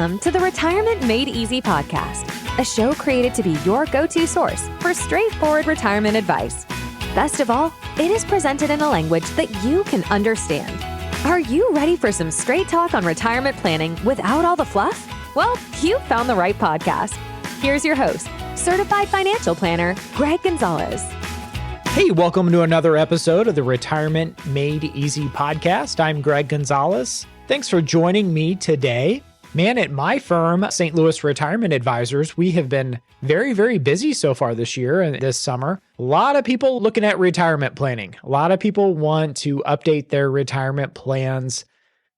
Welcome to the Retirement Made Easy podcast, a show created to be your go-to source for straightforward retirement advice. Best of all, it is presented in a language that you can understand. Are you ready for some straight talk on retirement planning without all the fluff? Well, you found the right podcast. Here's your host, certified financial planner, Greg Gonzalez. Hey, welcome to another episode of the Retirement Made Easy podcast. I'm Greg Gonzalez. Thanks for joining me today. Man, at my firm, St. Louis Retirement Advisors, we have been very busy so far this year and this summer. A lot of people looking at retirement planning. A lot of people want to update their retirement plans.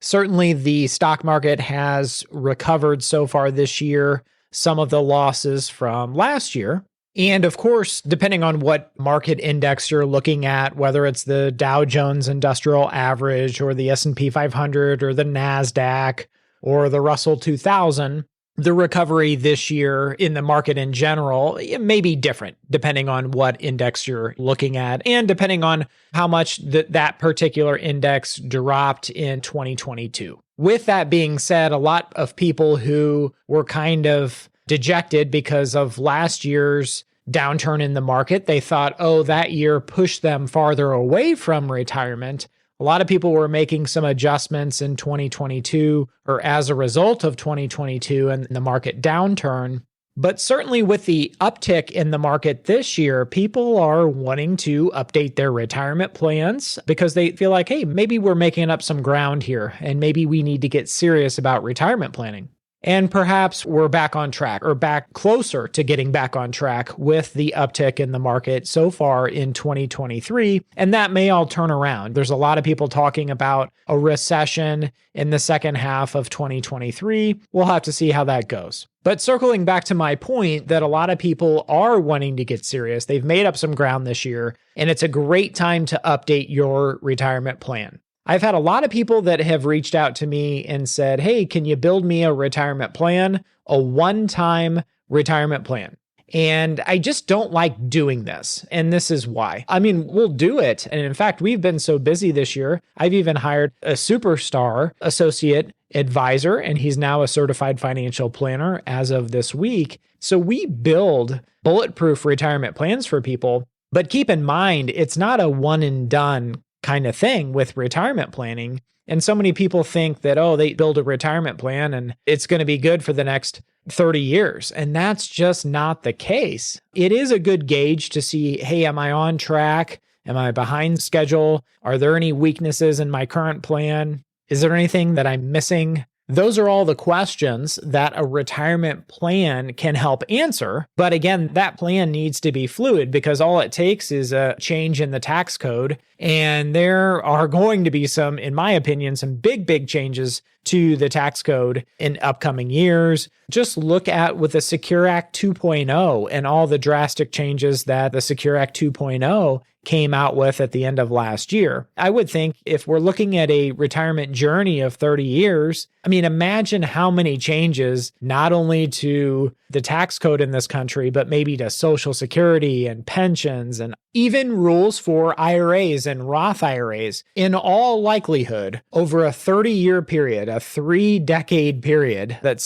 Certainly, the stock market has recovered so far this year, some of the losses from last year. And of course, depending on what market index you're looking at, whether it's the Dow Jones Industrial Average or the S&P 500 or the NASDAQ or the Russell 2000, the recovery this year in the market in general, it may be different depending on what index you're looking at and depending on how much that particular index dropped in 2022. With that being said, a lot of people who were kind of dejected because of last year's downturn in the market, they thought, oh, that year pushed them farther away from retirement. A lot of people were making some adjustments in 2022 or as a result of 2022 and the market downturn. But certainly with the uptick in the market this year, people are wanting to update their retirement plans because they feel like, hey, maybe we're making up some ground here and maybe we need to get serious about retirement planning. And perhaps we're back on track or back closer to getting back on track with the uptick in the market so far in 2023. And that may all turn around. There's a lot of people talking about a recession in the second half of 2023. We'll have to see how that goes. But circling back to my point that a lot of people are wanting to get serious, they've made up some ground this year, and it's a great time to update your retirement plan. I've had a lot of people that have reached out to me and said, hey, can you build me a retirement plan, a one-time retirement plan? And I just don't like doing this. And this is why. I mean, we'll do it. And in fact, we've been so busy this year. I've even hired a superstar associate advisor, and he's now a certified financial planner as of this week. So we build bulletproof retirement plans for people. But keep in mind, it's not a one and done kind of thing with retirement planning. And so many people think that, oh, they build a retirement plan and it's going to be good for the next 30 years. And that's just not the case. It is a good gauge to see, hey, am I on track? Am I behind schedule? Are there any weaknesses in my current plan? Is there anything that I'm missing? Those are all the questions that a retirement plan can help answer. But again, that plan needs to be fluid because all it takes is a change in the tax code. And there are going to be some, in my opinion, some big changes to the tax code in upcoming years. Just look at with the Secure Act 2.0 and all the drastic changes that the Secure Act 2.0 came out with at the end of last year. I would think if we're looking at a retirement journey of 30 years, I mean, imagine how many changes, not only to the tax code in this country, but maybe to Social Security and pensions and even rules for IRAs and Roth IRAs. In all likelihood, over a 30-year period, a 3-decade period that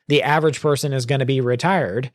the average person is going to be retired,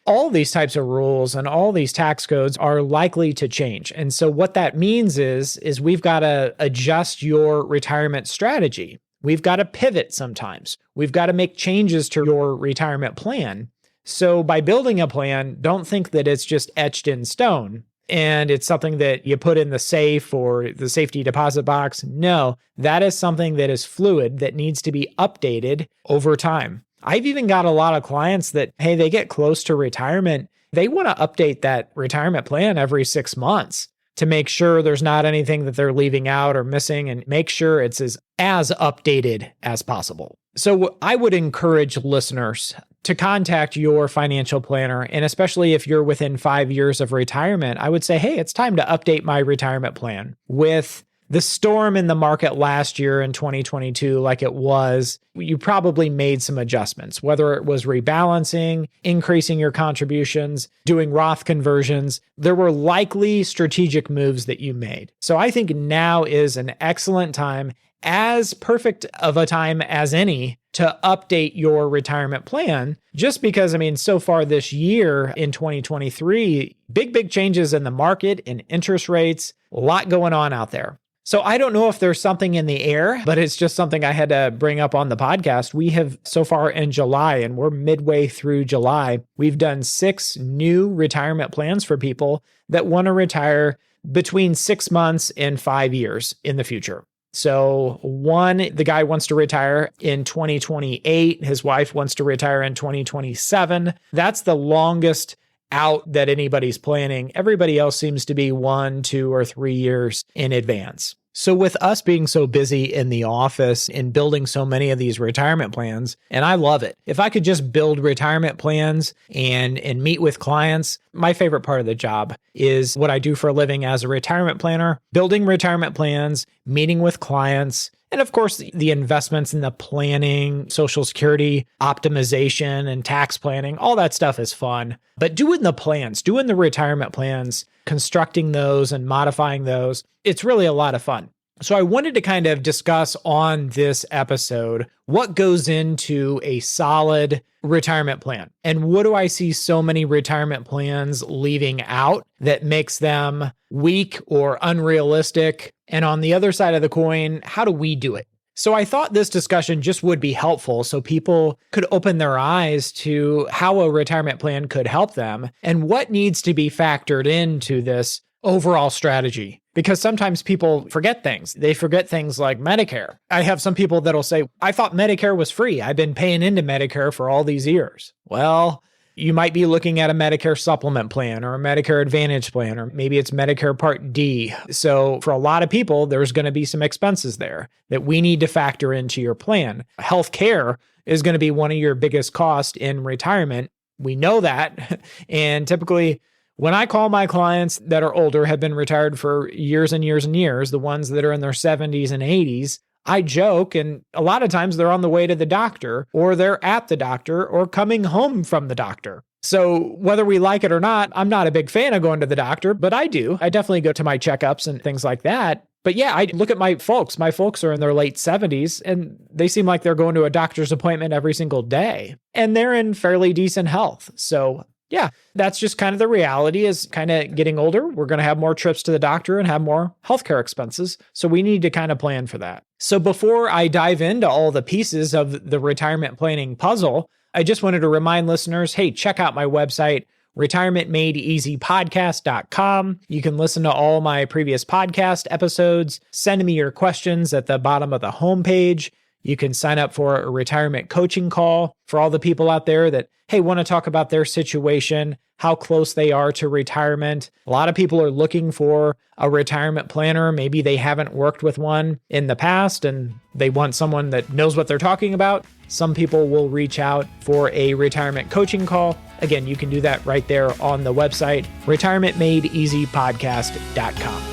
all these types of rules and all these tax codes are likely to change. And so what that means is we've got to adjust your retirement strategy. We've got to pivot sometimes. We've got to make changes to your retirement plan. So by building a plan, don't think that it's just etched in stone and it's something that you put in the safe or the safety deposit box. No, that is something that is fluid that needs to be updated over time. I've even got a lot of clients that, hey, they get close to retirement. They want to update that retirement plan every 6 months to make sure there's not anything that they're leaving out or missing and make sure it's as updated as possible. So I would encourage listeners to contact your financial planner. And especially if you're within 5 years of retirement, I would say, hey, it's time to update my retirement plan. With the storm in the market last year in 2022, like it was, you probably made some adjustments, whether it was rebalancing, increasing your contributions, doing Roth conversions. There were likely strategic moves that you made. So I think now is an excellent time, as perfect of a time as any, to update your retirement plan, just because, so far this year in 2023, big changes in the market, in interest rates, a lot going on out there. So I don't know if there's something in the air, but it's just something I had to bring up on the podcast. We have so far in July, and we're midway through July, we've done 6 new retirement plans for people that want to retire between 6 months and 5 years in the future. So the guy wants to retire in 2028. His wife wants to retire in 2027. That's the longest out that anybody's planning. Everybody else seems to be 1, 2, or 3 years in advance. So with us being so busy in the office and building so many of these retirement plans, and I love it. If I could just build retirement plans and meet with clients, my favorite part of the job is what I do for a living as a retirement planner, building retirement plans, meeting with clients, and of course, the investments in the planning, Social Security optimization, and tax planning, all that stuff is fun. But doing the retirement plans, constructing those and modifying those, it's really a lot of fun. So I wanted to kind of discuss on this episode what goes into a solid retirement plan. And what do I see so many retirement plans leaving out that makes them weak or unrealistic? And on the other side of the coin, how do we do it? So I thought this discussion just would be helpful so people could open their eyes to how a retirement plan could help them and what needs to be factored into this overall strategy. Because sometimes people forget things. They forget things like Medicare. I have some people that'll say, I thought Medicare was free. I've been paying into Medicare for all these years. Well, you might be looking at a Medicare supplement plan or a Medicare Advantage plan, or maybe it's Medicare Part D. So for a lot of people, there's going to be some expenses there that we need to factor into your plan. Healthcare is going to be one of your biggest costs in retirement. We know that. And typically, when I call my clients that are older, have been retired for years and years and years, the ones that are in their 70s and 80s, I joke, and a lot of times they're on the way to the doctor, or they're at the doctor, or coming home from the doctor. So whether we like it or not, I'm not a big fan of going to the doctor, but I do. I definitely go to my checkups and things like that. But yeah, I look at my folks. My folks are in their late 70s, and they seem like they're going to a doctor's appointment every single day, and they're in fairly decent health. So yeah, that's just kind of the reality is kind of getting older. We're going to have more trips to the doctor and have more healthcare expenses. So we need to kind of plan for that. So before I dive into all the pieces of the retirement planning puzzle, I just wanted to remind listeners, hey, check out my website, retirementmadeeasypodcast.com. You can listen to all my previous podcast episodes. Send me your questions at the bottom of the homepage. You can sign up for a retirement coaching call for all the people out there that, hey, want to talk about their situation, how close they are to retirement. A lot of people are looking for a retirement planner. Maybe they haven't worked with one in the past and they want someone that knows what they're talking about. Some people will reach out for a retirement coaching call. Again, you can do that right there on the website, retirementmadeeasypodcast.com.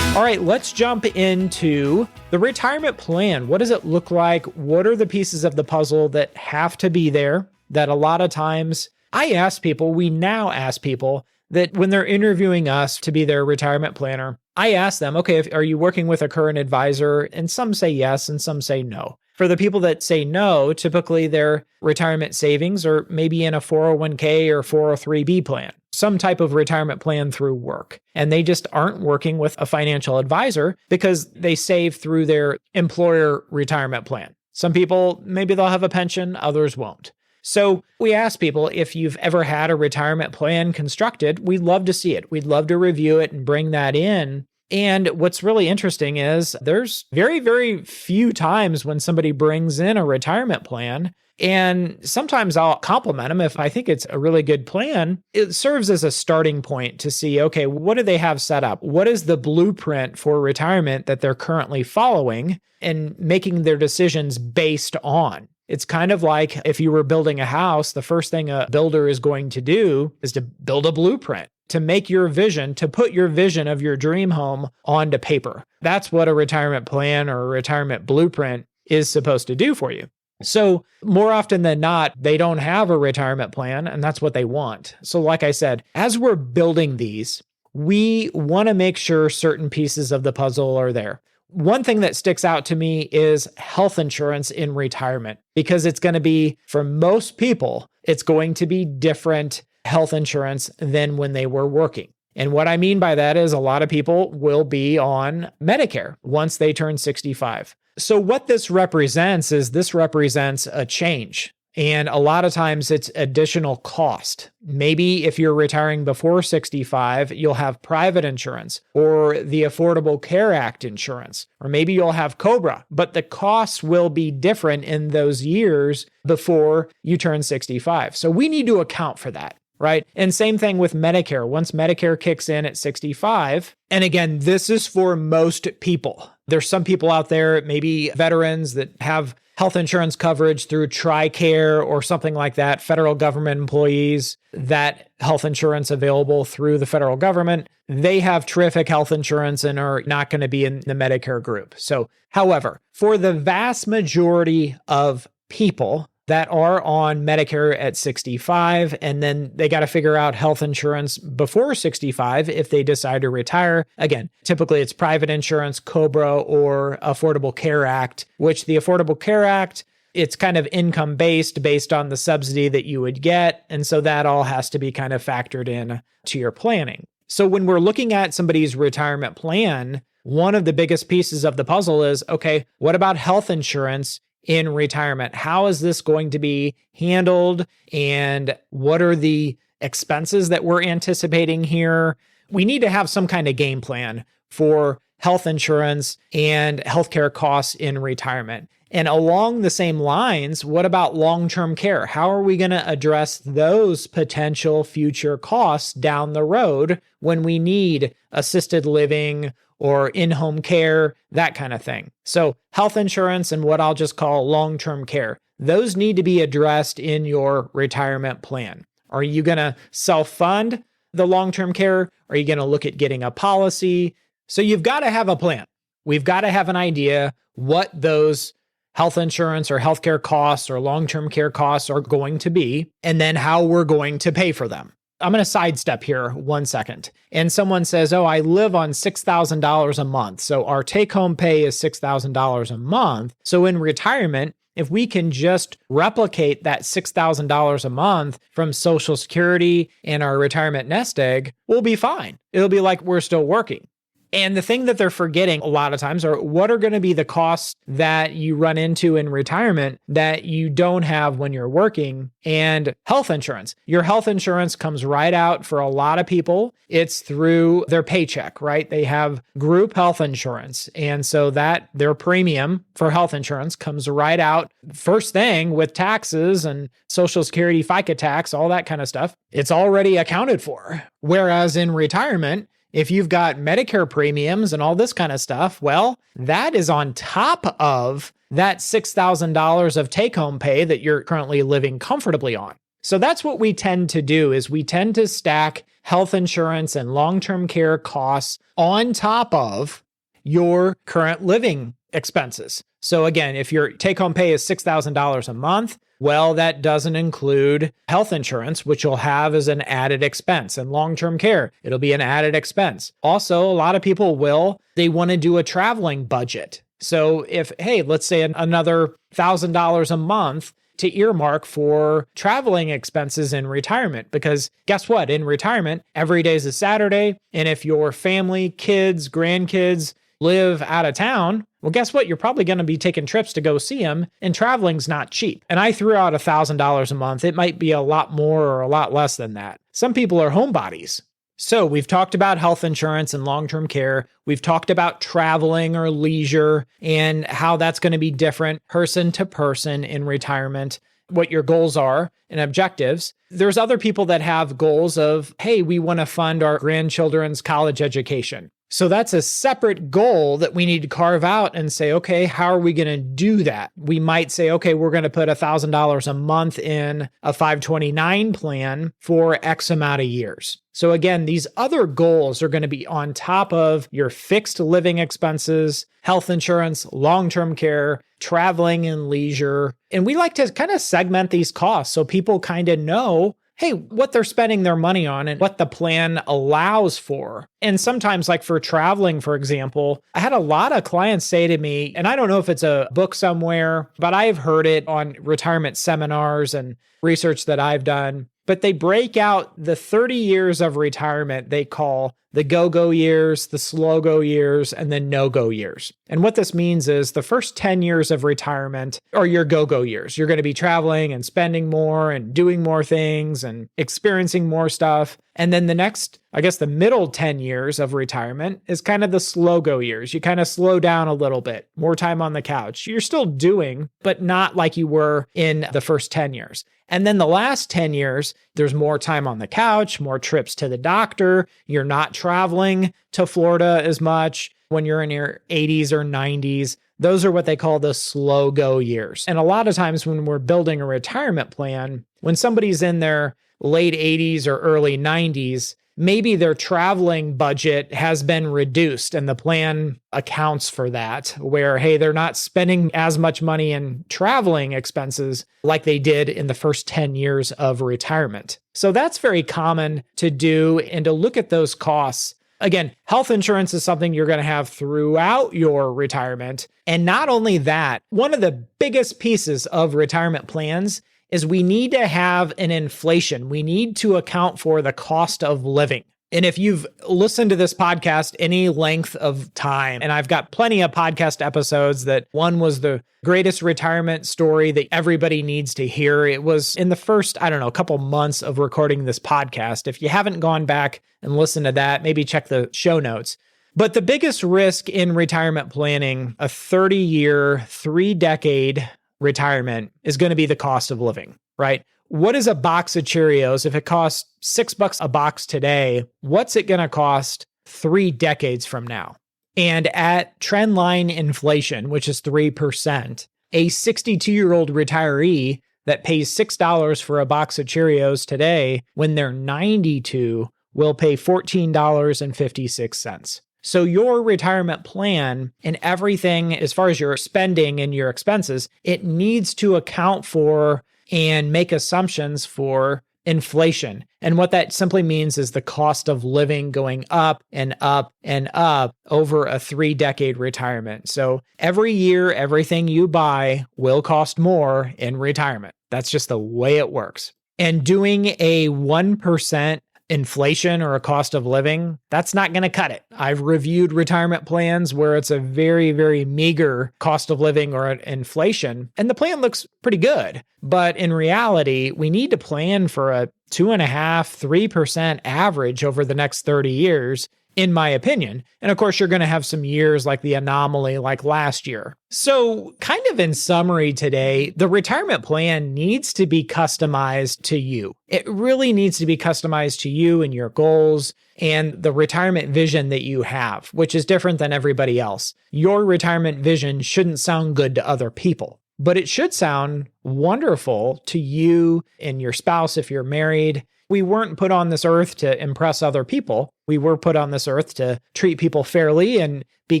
All right, let's jump into the retirement plan. What does it look like? What are the pieces of the puzzle that have to be there that a lot of times we now ask people that when they're interviewing us to be their retirement planner, I ask them, okay, are you working with a current advisor? And some say yes, and some say no. For the people that say no, typically their retirement savings are maybe in a 401k or 403b plan, some type of retirement plan through work. And they just aren't working with a financial advisor because they save through their employer retirement plan. Some people, maybe they'll have a pension, others won't. So we ask people if you've ever had a retirement plan constructed, we'd love to see it. We'd love to review it and bring that in. And what's really interesting is there's very, very few times when somebody brings in a retirement plan. And sometimes I'll compliment them if I think it's a really good plan. It serves as a starting point to see, okay, what do they have set up? What is the blueprint for retirement that they're currently following and making their decisions based on? It's kind of like if you were building a house, the first thing a builder is going to do is to build a blueprint, to make your vision, to put your vision of your dream home onto paper. That's what a retirement plan or a retirement blueprint is supposed to do for you. So more often than not, they don't have a retirement plan, and that's what they want. So like I said, as we're building these, we want to make sure certain pieces of the puzzle are there. One thing that sticks out to me is health insurance in retirement, because it's going to be, for most people, it's going to be different health insurance than when they were working. And what I mean by that is a lot of people will be on Medicare once they turn 65. So what this represents is a change. And a lot of times it's additional cost. Maybe if you're retiring before 65, you'll have private insurance or the Affordable Care Act insurance, or maybe you'll have COBRA, but the costs will be different in those years before you turn 65. So we need to account for that, right? And same thing with Medicare. Once Medicare kicks in at 65, and again, this is for most people. There's some people out there, maybe veterans that have health insurance coverage through TRICARE or something like that, federal government employees, that health insurance available through the federal government. They have terrific health insurance and are not going to be in the Medicare group. So, however, for the vast majority of people that are on Medicare at 65, and then they got to figure out health insurance before 65 if they decide to retire. Again, typically it's private insurance, COBRA, or Affordable Care Act, which the Affordable Care Act, it's kind of income based on the subsidy that you would get. And so that all has to be kind of factored in to your planning. So when we're looking at somebody's retirement plan, one of the biggest pieces of the puzzle is, okay, what about health insurance in retirement? How is this going to be handled? And what are the expenses that we're anticipating here? We need to have some kind of game plan for health insurance and healthcare costs in retirement. And along the same lines, what about long-term care? How are we going to address those potential future costs down the road when we need assisted living or in-home care, that kind of thing? So health insurance and what I'll just call long-term care, those need to be addressed in your retirement plan. Are you going to self-fund the long-term care? Are you going to look at getting a policy? So you've got to have a plan. We've got to have an idea what those health insurance or healthcare costs or long-term care costs are going to be, and then how we're going to pay for them. I'm going to sidestep here 1 second. And someone says, oh, I live on $6,000 a month. So our take-home pay is $6,000 a month. So in retirement, if we can just replicate that $6,000 a month from Social Security and our retirement nest egg, we'll be fine. It'll be like we're still working. And the thing that they're forgetting a lot of times are what are going to be the costs that you run into in retirement that you don't have when you're working, and health insurance. Your health insurance comes right out for a lot of people. It's through their paycheck, right? They have group health insurance. And so that their premium for health insurance comes right out first thing with taxes and Social Security, FICA tax, all that kind of stuff. It's already accounted for. Whereas in retirement, if you've got Medicare premiums and all this kind of stuff, well, that is on top of that $6,000 of take-home pay that you're currently living comfortably on. So that's what we tend to do, is we tend to stack health insurance and long-term care costs on top of your current living expenses. So again, if your take-home pay is $6,000 a month, well, that doesn't include health insurance, which you'll have as an added expense, and long-term care, it'll be an added expense. Also, a lot of people they want to do a traveling budget. So if, hey, let's say another $1,000 a month to earmark for traveling expenses in retirement, because guess what? In retirement, every day is a Saturday. And if your family, kids, grandkids live out of town, well, guess what? You're probably going to be taking trips to go see them, and traveling's not cheap. And I threw out $1,000 a month. It might be a lot more or a lot less than that. Some people are homebodies. So we've talked about health insurance and long-term care. We've talked about traveling or leisure and how that's going to be different person to person in retirement, what your goals are and objectives. There's other people that have goals of, hey, we want to fund our grandchildren's college education. So that's a separate goal that we need to carve out and say, okay, how are we going to do that? We might say, okay, we're going to put $1,000 a month in a 529 plan for X amount of years. So again, these other goals are going to be on top of your fixed living expenses, health insurance, long-term care, traveling and leisure. And we like to kind of segment these costs so people kind of know, hey, what they're spending their money on and what the plan allows for. And sometimes, like for traveling, for example, I had a lot of clients say to me, and I don't know if it's a book somewhere, but I've heard it on retirement seminars and research that I've done. But they break out the 30 years of retirement they call the go-go years, the slow-go years, and the no-go years. And what this means is the first 10 years of retirement are your go-go years. You're going to be traveling and spending more and doing more things and experiencing more stuff. And then the next, I guess the middle 10 years of retirement is kind of the slow-go years. You kind of slow down a little bit, more time on the couch. You're still doing, but not like you were in the first 10 years. And then the last 10 years, there's more time on the couch, more trips to the doctor. You're not traveling to Florida as much when you're in your 80s or 90s. Those are what they call the slow go years. And a lot of times when we're building a retirement plan, when somebody's in their late 80s or early 90s, maybe their traveling budget has been reduced and the plan accounts for that, where, hey, they're not spending as much money in traveling expenses like they did in the first 10 years of retirement. So that's very common to do and to look at those costs. Again, health insurance is something you're going to have throughout your retirement. And not only that, one of the biggest pieces of retirement plans is we need to have an inflation. We need to account for the cost of living. And if you've listened to this podcast any length of time, and I've got plenty of podcast episodes that one was the greatest retirement story that everybody needs to hear. It was in the first, couple months of recording this podcast. If you haven't gone back and listened to that, maybe check the show notes. But the biggest risk in retirement planning, a 30-year, 3-decade retirement, is going to be the cost of living, right? What is a box of Cheerios? If it costs $6 a box today, what's it going to cost 3 decades from now? And at trendline inflation, which is 3%, a 62-year-old retiree that pays $6 for a box of Cheerios today, when they're 92, will pay $14.56. So your retirement plan and everything, as far as your spending and your expenses, it needs to account for and make assumptions for inflation. And what that simply means is the cost of living going up and up and up over a 3-decade retirement. So every year, everything you buy will cost more in retirement. That's just the way it works. And doing a 1% inflation or a cost of living, that's not going to cut it. I've reviewed retirement plans where it's a very, very meager cost of living or inflation, and the plan looks pretty good. But in reality, we need to plan for a 2.5–3% average over the next 30 years, in my opinion. And of course, you're going to have some years like the anomaly like last year. So kind of in summary today, the retirement plan needs to be customized to you. It really needs to be customized to you and your goals and the retirement vision that you have, which is different than everybody else. Your retirement vision shouldn't sound good to other people, but it should sound wonderful to you and your spouse if you're married. We weren't put on this earth to impress other people. We were put on this earth to treat people fairly and be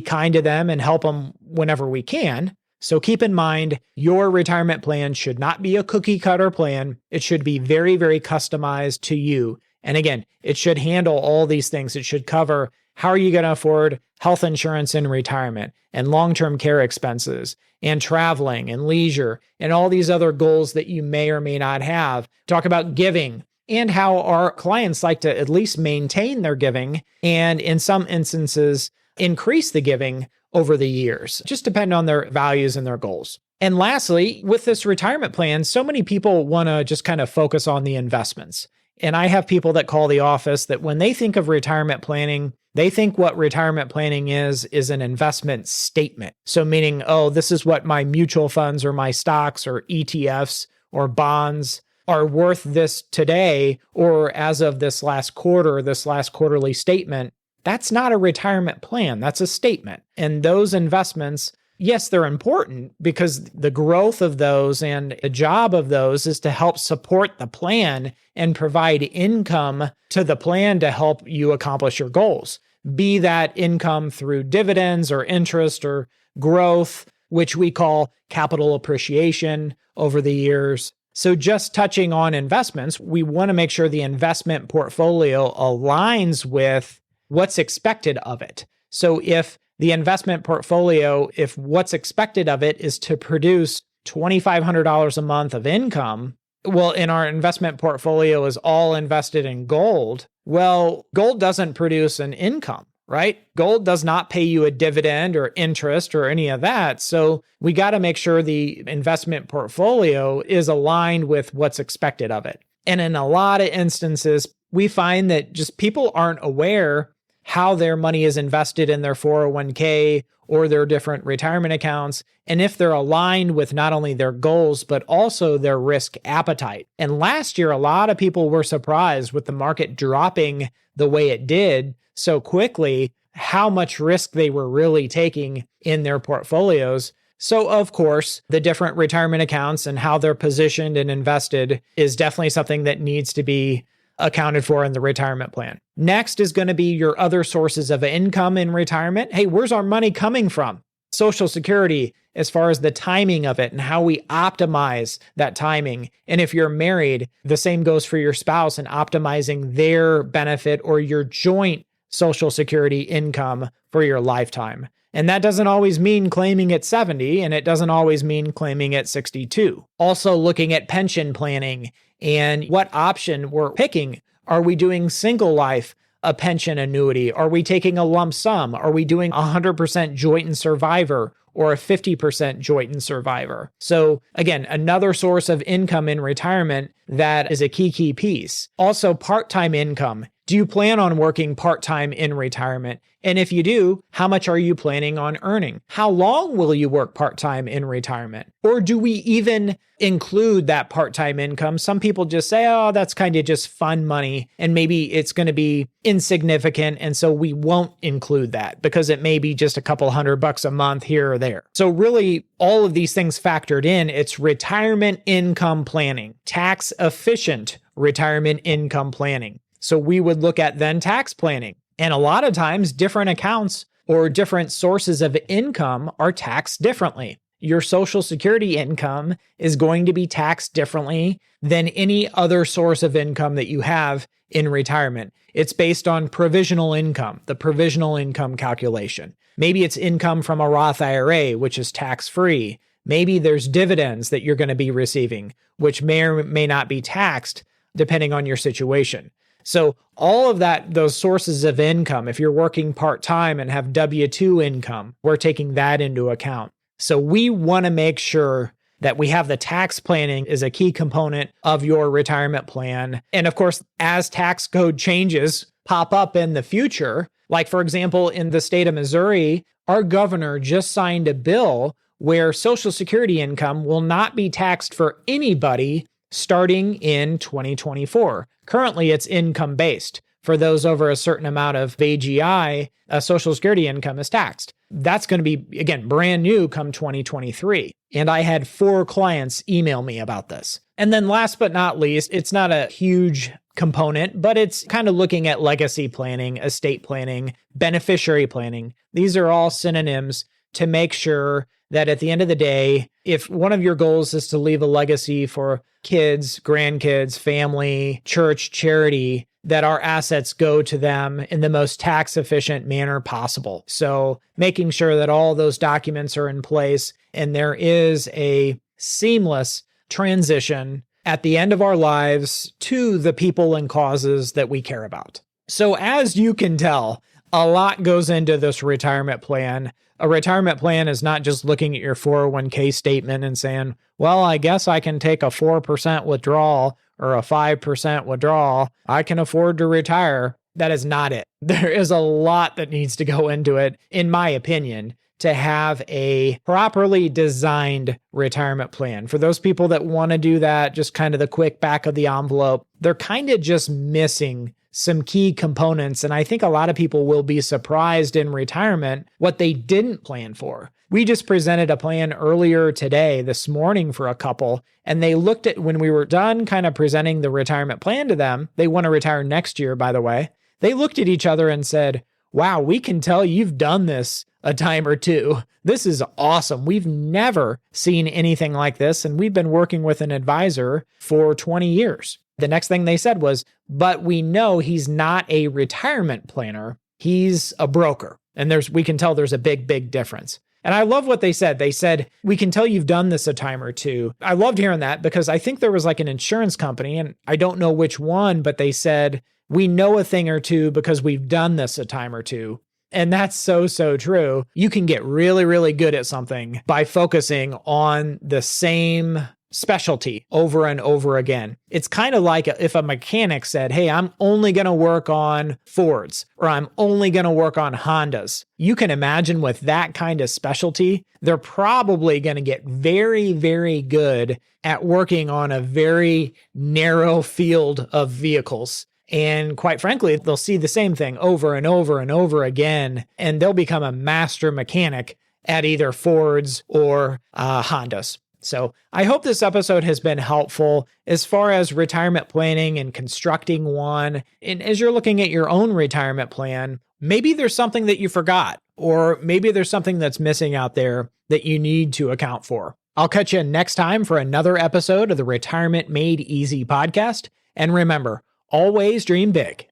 kind to them and help them whenever we can. So keep in mind, your retirement plan should not be a cookie cutter plan. It should be very, very customized to you. And again, it should handle all these things. It should cover how are you going to afford health insurance in retirement and long-term care expenses and traveling and leisure and all these other goals that you may or may not have. Talk about giving, and how our clients like to at least maintain their giving, and in some instances, increase the giving over the years. Just depend on their values and their goals. And lastly, with this retirement plan, so many people want to just kind of focus on the investments. And I have people that call the office that when they think of retirement planning, they think what retirement planning is an investment statement. So meaning, oh, this is what my mutual funds or my stocks or ETFs or bonds are worth this today, or as of this last quarter, this last quarterly statement. That's not a retirement plan. That's a statement. And those investments, yes, they're important because the growth of those and the job of those is to help support the plan and provide income to the plan to help you accomplish your goals. Be that income through dividends or interest or growth, which we call capital appreciation over the years. So just touching on investments, we want to make sure the investment portfolio aligns with what's expected of it. So if the investment portfolio, if what's expected of it is to produce $2,500 a month of income, well, in our investment portfolio is all invested in gold. Well, gold doesn't produce an income, right? Gold does not pay you a dividend or interest or any of that. So we got to make sure the investment portfolio is aligned with what's expected of it. And in a lot of instances, we find that just people aren't aware how their money is invested in their 401k or their different retirement accounts, and if they're aligned with not only their goals, but also their risk appetite. And last year, a lot of people were surprised with the market dropping the way it did so quickly, how much risk they were really taking in their portfolios. So, of course, the different retirement accounts and how they're positioned and invested is definitely something that needs to be accounted for in the retirement plan. Next is going to be your other sources of income in retirement. Hey, where's our money coming from? Social Security, as far as the timing of it and how we optimize that timing. And if you're married, the same goes for your spouse and optimizing their benefit or your joint Social Security income for your lifetime. And that doesn't always mean claiming at 70, and it doesn't always mean claiming at 62. Also looking at pension planning and what option we're picking. Are we doing single life, a pension annuity? Are we taking a lump sum? Are we doing 100% joint and survivor or a 50% joint and survivor? So again, another source of income in retirement that is a key piece. Also, part-time income. Do you plan on working part-time in retirement? And if you do, how much are you planning on earning? How long will you work part-time in retirement? Or do we even include that part-time income? Some people just say, oh, that's kind of just fun money, and maybe it's going to be insignificant, and so we won't include that because it may be just a couple $100 a month here or there. So really, all of these things factored in, it's retirement income planning, tax efficient retirement income planning. So we would look at then tax planning. And a lot of times different accounts or different sources of income are taxed differently. Your Social Security income is going to be taxed differently than any other source of income that you have in retirement. It's based on provisional income, the provisional income calculation. Maybe it's income from a Roth IRA, which is tax-free. Maybe there's dividends that you're going to be receiving, which may or may not be taxed depending on your situation. So all of that, those sources of income, if you're working part-time and have W-2 income, we're taking that into account. So we want to make sure that we have the tax planning as a key component of your retirement plan. And of course, as tax code changes pop up in the future, like for example, in the state of Missouri, our governor just signed a bill where Social Security income will not be taxed for anybody starting in 2024. Currently, it's income-based. For those over a certain amount of AGI, a Social Security income is taxed. That's going to be, again, brand new come 2023. And I had 4 clients email me about this. And then last but not least, it's not a huge component, but it's kind of looking at legacy planning, estate planning, beneficiary planning. These are all synonyms to make sure that at the end of the day, if one of your goals is to leave a legacy for kids, grandkids, family, church, charity, that our assets go to them in the most tax efficient manner possible. So making sure that all those documents are in place and there is a seamless transition at the end of our lives to the people and causes that we care about. So as you can tell, a lot goes into this retirement plan. A retirement plan is not just looking at your 401k statement and saying, well, I guess I can take a 4% withdrawal or a 5% withdrawal. I can afford to retire. That is not it. There is a lot that needs to go into it, in my opinion, to have a properly designed retirement plan. For those people that want to do that, just kind of the quick back of the envelope, they're kind of just missing some key components. And I think a lot of people will be surprised in retirement what they didn't plan for. We just presented a plan earlier today, this morning, for a couple, and they looked at, when we were done kind of presenting the retirement plan to them, they want to retire next year, by the way, they looked at each other and said, wow, we can tell you've done this a time or two. This is awesome. We've never seen anything like this, and we've been working with an advisor for 20 years. The next thing they said was, but we know he's not a retirement planner. He's a broker. And we can tell there's a big, big difference. And I love what they said. They said, we can tell you've done this a time or two. I loved hearing that because I think there was like an insurance company, and I don't know which one, but they said, we know a thing or two because we've done this a time or two. And that's so, so true. You can get really, really good at something by focusing on the same specialty over and over again. It's kind of like if a mechanic said, hey, I'm only going to work on Fords, or I'm only going to work on Hondas. You can imagine with that kind of specialty, they're probably going to get very, very good at working on a very narrow field of vehicles. And quite frankly, they'll see the same thing over and over and over again, and they'll become a master mechanic at either Fords or Hondas. So I hope this episode has been helpful as far as retirement planning and constructing one. And as you're looking at your own retirement plan, maybe there's something that you forgot, or maybe there's something that's missing out there that you need to account for. I'll catch you next time for another episode of the Retirement Made Easy podcast. And remember, always dream big.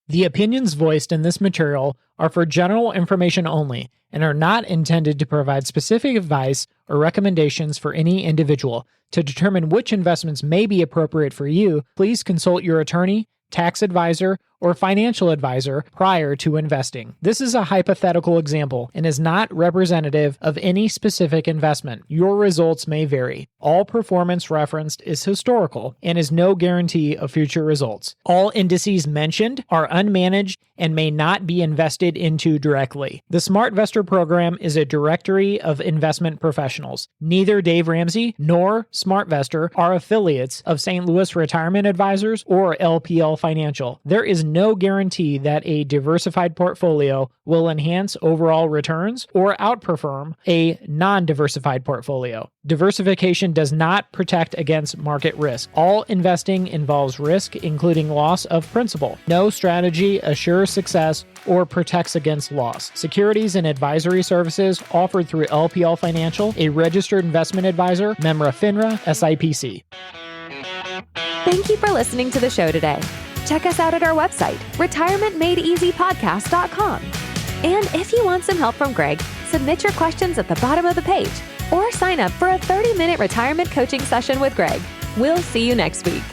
The opinions voiced in this material are for general information only and are not intended to provide specific advice or recommendations for any individual. To determine which investments may be appropriate for you, please consult your attorney, tax advisor, or financial advisor prior to investing. This is a hypothetical example and is not representative of any specific investment. Your results may vary. All performance referenced is historical and is no guarantee of future results. All indices mentioned are unmanaged and may not be invested into directly. The SmartVestor program is a directory of investment professionals. Neither Dave Ramsey nor SmartVestor are affiliates of St. Louis Retirement Advisors or LPL Financial. There is no guarantee that a diversified portfolio will enhance overall returns or outperform a non-diversified portfolio. Diversification does not protect against market risk. All investing involves risk, including loss of principal. No strategy assures success or protects against loss. Securities and advisory services offered through LPL Financial, a registered investment advisor, member FINRA, SIPC. Thank you for listening to the show today. Check us out at our website, retirementmadeeasypodcast.com. And if you want some help from Greg, submit your questions at the bottom of the page or sign up for a 30-minute retirement coaching session with Greg. We'll see you next week.